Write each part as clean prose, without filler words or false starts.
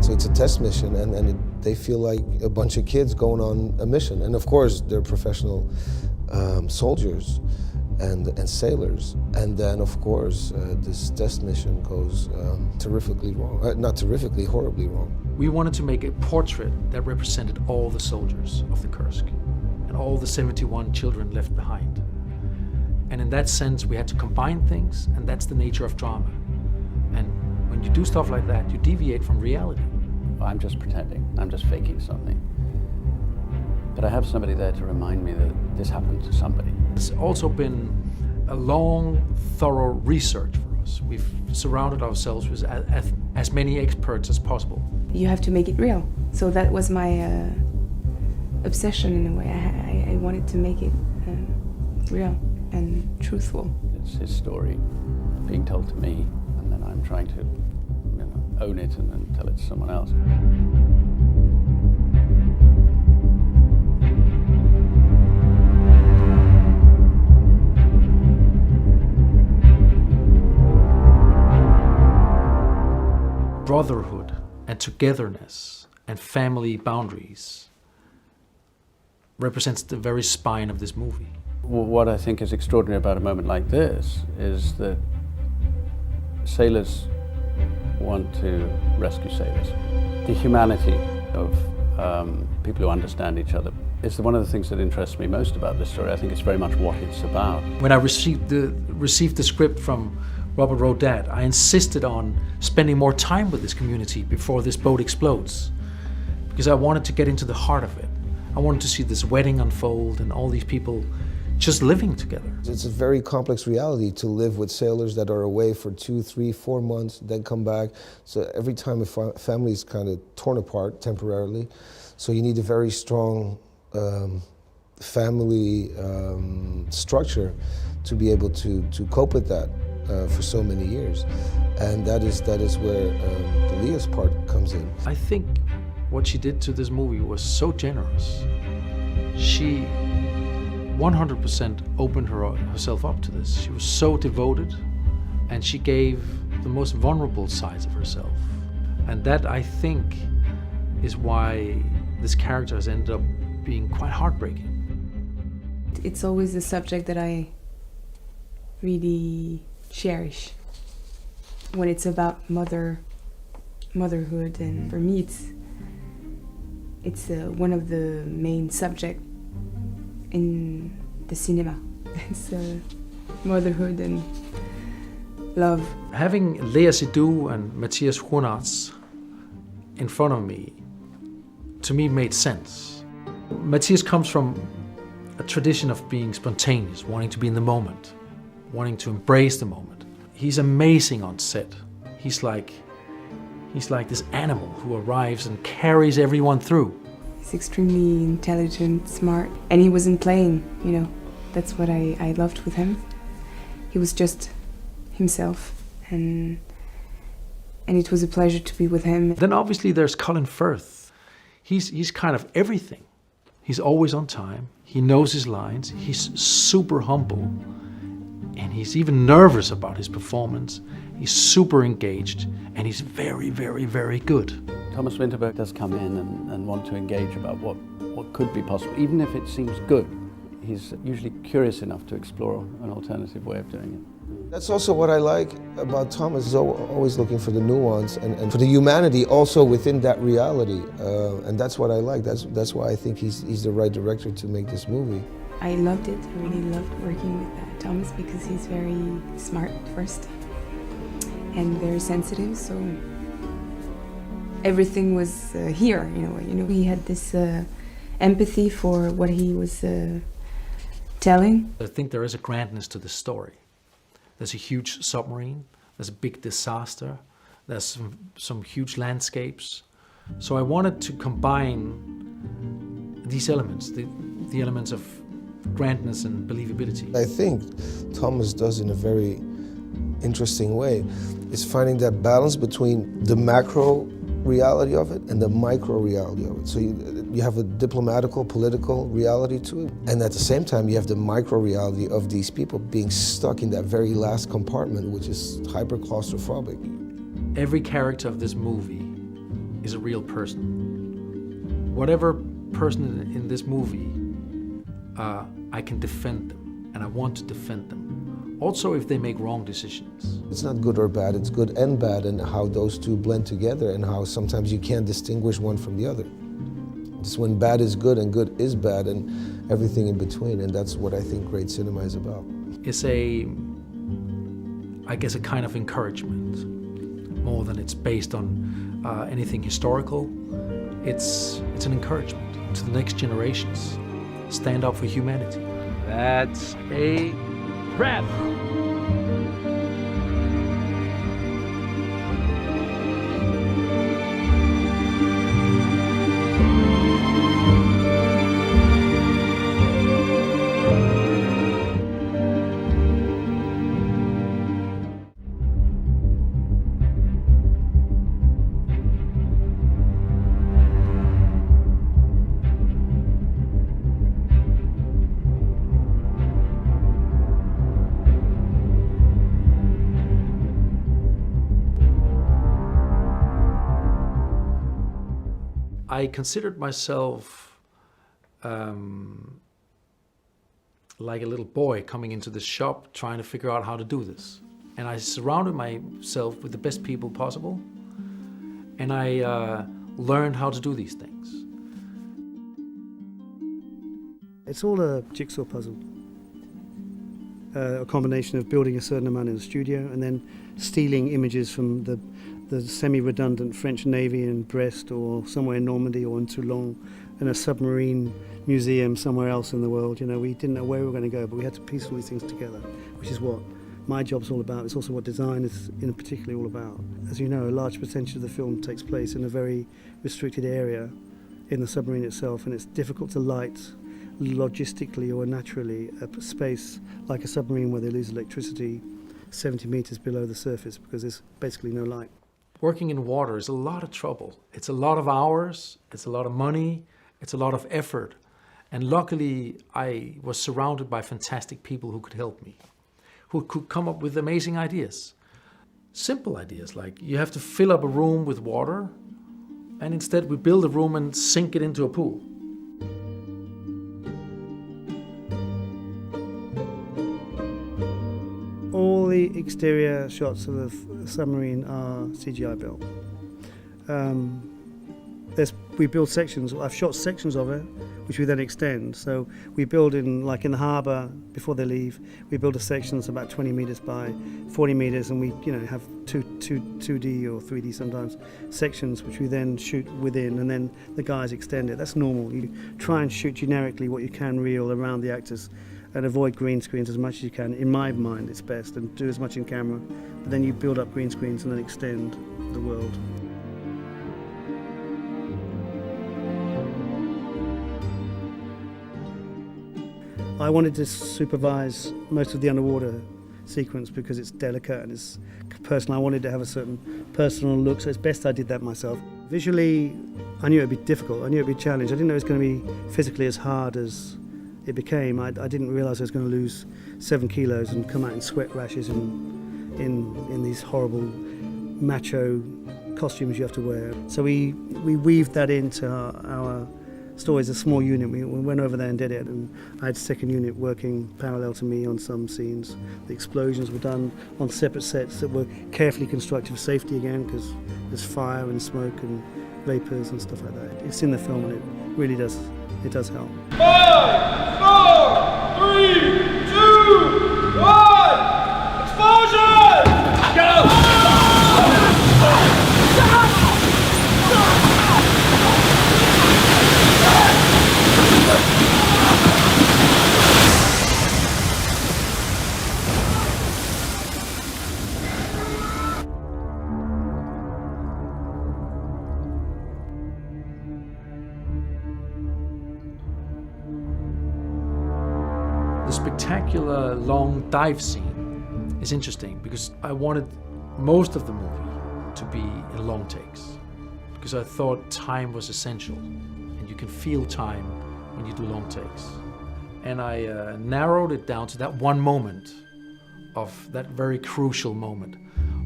So it's a test mission, and they feel like a bunch of kids going on a mission. And of course, they're professional soldiers and sailors. And then, of course, this test mission goes terrifically wrong. Not terrifically, horribly wrong. We wanted to make a portrait that represented all the soldiers of the Kursk and all the 71 children left behind. And in that sense, we had to combine things, and that's the nature of drama. And when you do stuff like that, you deviate from reality. I'm just pretending, I'm just faking something. But I have somebody there to remind me that this happened to somebody. It's also been a long, thorough research for us. We've surrounded ourselves with as many experts as possible. You have to make it real. So that was my obsession in a way. I wanted to make it real and truthful. It's his story being told to me, and then I'm trying to own it and then tell it to someone else. Brotherhood and togetherness and family boundaries represents the very spine of this movie. What I think is extraordinary about a moment like this is that sailors want to rescue sailors. The humanity of people who understand each other is one of the things that interests me most about this story. I think it's very much what it's about. When I received the script from Robert Rodat, I insisted on spending more time with this community before this boat explodes, because I wanted to get into the heart of it. I wanted to see this wedding unfold and all these people just living together. It's a very complex reality to live with sailors that are away for 2, 3, 4 months, then come back. So every time a family is kind of torn apart temporarily. So you need a very strong family structure to be able to cope with that for so many years. And that is where the Leah's part comes in. I think what she did to this movie was so generous. She 100% opened herself up to this. She was so devoted, and she gave the most vulnerable sides of herself. And that, I think, is why this character has ended up being quite heartbreaking. It's always a subject that I really cherish when it's about motherhood, and for me it's one of the main subjects in the cinema. It's motherhood and love. Having Lea Seydoux and Matthias Schoenaerts in front of me, to me, made sense. Matthias comes from a tradition of being spontaneous, wanting to be in the moment, wanting to embrace the moment. He's amazing on set. He's like this animal who arrives and carries everyone through. He's extremely intelligent, smart, and he wasn't playing, That's what I loved with him. He was just himself, and it was a pleasure to be with him. Then obviously there's Colin Firth. He's kind of everything. He's always on time. He knows his lines. He's super humble. And he's even nervous about his performance. He's super engaged, and he's very, very, very good. Thomas Vinterberg does come in and want to engage about what could be possible, even if it seems good. He's usually curious enough to explore an alternative way of doing it. That's also what I like about Thomas. He's always looking for the nuance and for the humanity also within that reality. And that's what I like. That's why I think he's the right director to make this movie. I loved it. I really loved working with Thomas because he's very smart first and very sensitive. So everything was here, He had this empathy for what he was telling. I think there is a grandness to the story. There's a huge submarine, there's a big disaster, there's some huge landscapes. So I wanted to combine these elements, the elements of grandness and believability. I think Thomas does in a very interesting way is finding that balance between the macro reality of it and the micro reality of it. So you have a diplomatical, political reality to it, and at the same time you have the micro reality of these people being stuck in that very last compartment, which is hyper claustrophobic. Every character of this movie is a real person. Whatever person in this movie, I can defend them, and I want to defend them. Also if they make wrong decisions. It's not good or bad, it's good and bad, and how those two blend together, and how sometimes you can't distinguish one from the other. It's when bad is good and good is bad, and everything in between, and that's what I think great cinema is about. It's I guess a kind of encouragement, more than it's based on anything historical. It's an encouragement to the next generations. Stand up for humanity. That's a wrap. I considered myself like a little boy coming into this shop trying to figure out how to do this. And I surrounded myself with the best people possible, and I learned how to do these things. It's all a jigsaw puzzle. A combination of building a certain amount in the studio and then stealing images from the semi-redundant French Navy in Brest or somewhere in Normandy or in Toulon, in a submarine museum somewhere else in the world. You know, we didn't know where we were going to go, but we had to piece all these things together, which is what my job's all about. It's also what design is in particular all about. As you know, a large percentage of the film takes place in a very restricted area in the submarine itself, and it's difficult to light logistically or naturally a space like a submarine where they lose electricity 70 meters below the surface because there's basically no light. Working in water is a lot of trouble. It's a lot of hours, it's a lot of money, it's a lot of effort. And luckily, I was surrounded by fantastic people who could help me, who could come up with amazing ideas. Simple ideas, like you have to fill up a room with water, and instead we build a room and sink it into a pool. All the exterior shots of the submarine are CGI built. We build sections. I've shot sections of it, which we then extend. So we build in the harbour before they leave. We build a section that's about 20 meters by 40 meters, and we have 2D or 3D sometimes sections, which we then shoot within, and then the guys extend it. That's normal. You try and shoot generically what you can real around the actors, and avoid green screens as much as you can. In my mind, it's best, and do as much in camera. But then you build up green screens and then extend the world. I wanted to supervise most of the underwater sequence because it's delicate and it's personal. I wanted to have a certain personal look, so it's best I did that myself. Visually, I knew it would be difficult. I knew it would be a challenge. I didn't know it was going to be physically as hard as it became. I didn't realise I was going to lose 7 kilos and come out in sweat rashes and in these horrible macho costumes you have to wear. So we weaved that into our story as a small unit. We went over there and did it, and I had a second unit working parallel to me on some scenes. The explosions were done on separate sets that were carefully constructed for safety again, because there's fire and smoke and vapours and stuff like that. It's in the film and it really does help. 5, 4, 3, 2, 1, explosion! Go! The spectacular long dive scene is interesting because I wanted most of the movie to be in long takes, because I thought time was essential, and you can feel time when you do long takes. And I narrowed it down to that one moment, of that very crucial moment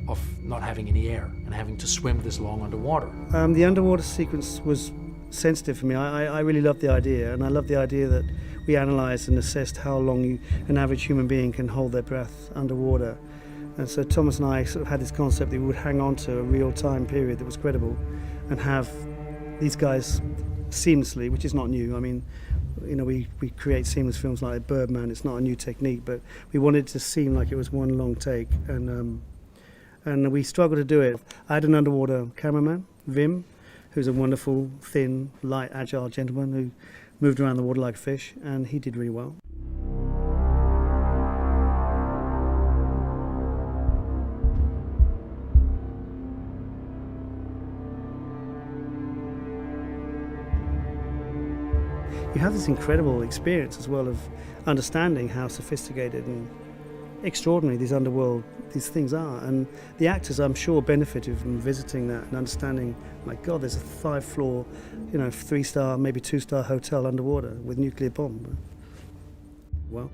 of not having any air and having to swim this long underwater. The underwater sequence was sensitive for me. I really loved the idea, and I loved the idea that we analysed and assessed how long an average human being can hold their breath underwater. And so Thomas and I sort of had this concept that we would hang on to a real time period that was credible and have these guys seamlessly, which is not new. I mean, you know, we create seamless films like Birdman. It's not a new technique, but we wanted it to seem like it was one long take, and we struggled to do it. I had an underwater cameraman, Vim, who's a wonderful, thin, light, agile gentleman who moved around the water like a fish, and he did really well. You have this incredible experience as well of understanding how sophisticated and extraordinary these underworld, these things are. And the actors, I'm sure, benefited from visiting that and understanding, my God, there's a 5-floor, 3-star, maybe 2-star hotel underwater with nuclear bomb. Well.